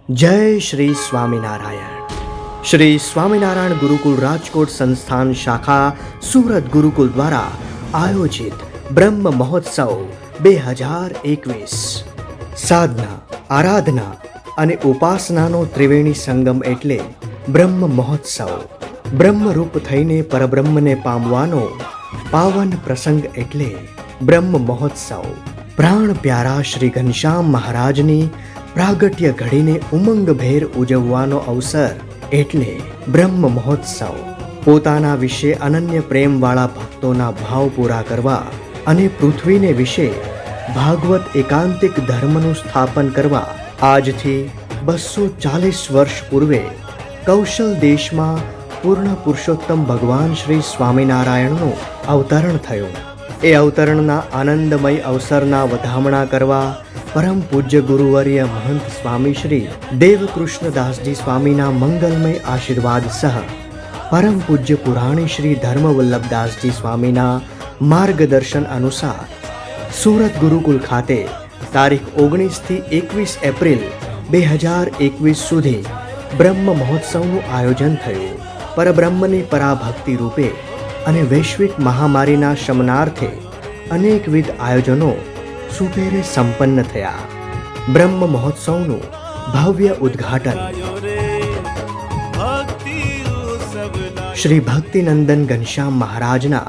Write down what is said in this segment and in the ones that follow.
जय श्री स्वामीनारायण। श्री स्वामीनारायण गुरुकुल રાજકોટ સંસ્થાન શાખા સુરત ગુરુકુલ દ્વારા આયોજિત બ્રહ્મ મહોત્સવ 2021 સાધના, આરાધના અને ઉપાસનાનો ત્રિવેણી સંગમ એટલે બ્રહ્મ મહોત્સવ. બ્રહ્મરૂપ થઈને પરબ્રહ્મને પામવાનો પાવન પ્રસંગ એટલે બ્રહ્મ મહોત્સવ. પ્રાણ પ્યારા શ્રી ઘનશ્યામ મહારાજની પ્રાગટ્ય ઘડીને ઉમંગભેર ઉજવવાનો અવસર એટલે બ્રહ્મ મહોત્સવ. પોતાના વિશે અનન્ય પ્રેમવાળા ભક્તોના ભાવ પૂરા કરવા અને પૃથ્વીને વિશે ભાગવત એકાંતિક ધર્મનું સ્થાપન કરવા આજથી 240 વર્ષ પૂર્વે કૌશલ દેશમાં પૂર્ણ પુરુષોત્તમ ભગવાન શ્રી સ્વામિનારાયણનું અવતરણ થયું. એ અવતરણના આનંદમય અવસરના વધામણા કરવા પરમ પૂજ્ય ગુરુવર્ય મહંત સ્વામી શ્રી દેવકૃષ્ણદાસજી સ્વામીના મંગલમય આશીર્વાદ સહ પરમ પૂજ્ય પુરાણી શ્રી ધર્મવલ્લભદાસજી સ્વામીના માર્ગદર્શન અનુસાર સુરત ગુરુકુલ ખાતે તારીખ 19 થી 21 એપ્રિલ 2021 સુધી બ્રહ્મ મહોત્સવનું આયોજન થયું. પરબ્રહ્મની પરાભક્તિ રૂપે અને વૈશ્વિક મહામારીના શમનાર્થે અનેકવિધ આયોજનો સુપેરે સંપન્ન થયા. બ્રહ્મ મહોત્સવનું ભવ્ય ઉદ્ઘાટન શ્રી ભક્તિનંદન ઘનશ્યામ મહારાજના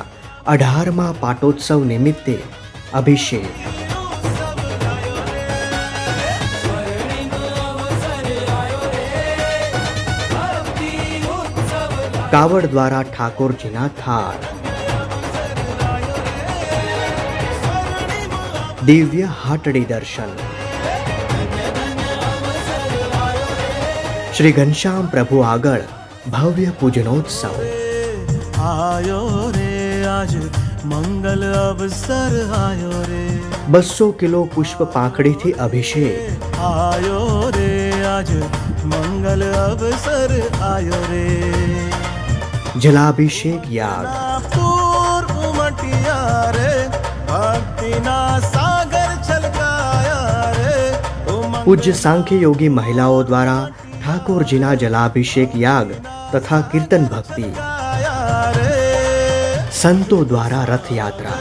18મા પાટોત્સવ નિમિત્તે અભિષેક. કાવડ દ્વારા ઠાકોરજીના થાળ. દિવ્ય હાટડી દર્શન. શ્રી ઘનશ્યામ પ્રભુ આગળ ભવ્ય પૂજનોત્સવ. આયો રે આજ મંગલ અવસર આયો રે. 200 કિલો પુષ્પ પાંખડીથી અભિષેક. આયો રે આજ મંગલ અવસર આયો રે. જલાભિષેક યાગ. પૂર ઉમટ્યા રે ભક્તિના સાગર છલકાયા રે. પૂજ્ય સાંખ્ય યોગી મહિલાઓ દ્વારા ઠાકોરજીના જલાભિષેક યાગ તથા કીર્તન ભક્તિ. સંતો દ્વારા રથયાત્રા.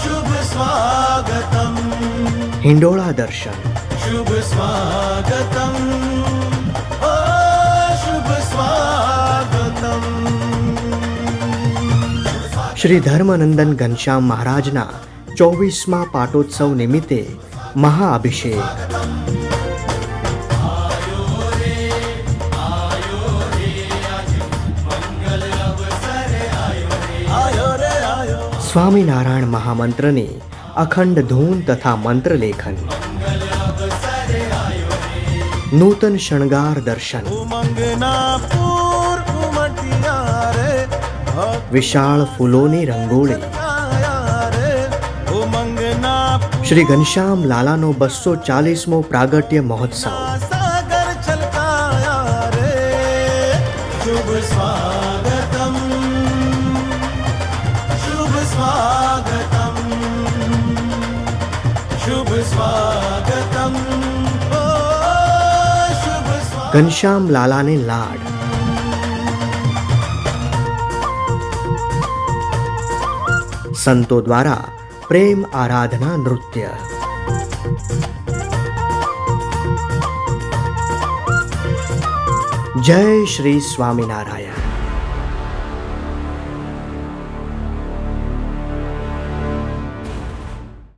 શુભ સ્વાગતમ. હિંડોળા દર્શન. શુભ સ્વાગતમ. શુભ સ્વાગતમ. શ્રી ધર્મનંદન ઘનશ્યામ મહારાજના 24મા પાટોત્સવ નિમિત્તે મહાઅભિષેક. સ્વામિનારાયણ મહામંત્રની અખંડ ધૂન તથા મંત્ર લેખન. નૂતન શણગાર દર્શન. વિશાળ ફૂલોની રંગોળી. શ્રી ઘનશ્યામ લાલાનો 240મો પ્રાગટ્ય મહોત્સવ. શુભ સ્વાગતમ. શુભ સ્વાગતમ. શુભ સ્વાગતમ. શુભ સ્વાગતમ. ઘનશ્યામ લાલાને લાડ. સંતો દ્વારા પ્રેમ આરાધના નૃત્ય. જય શ્રી સ્વામિનારાયણ.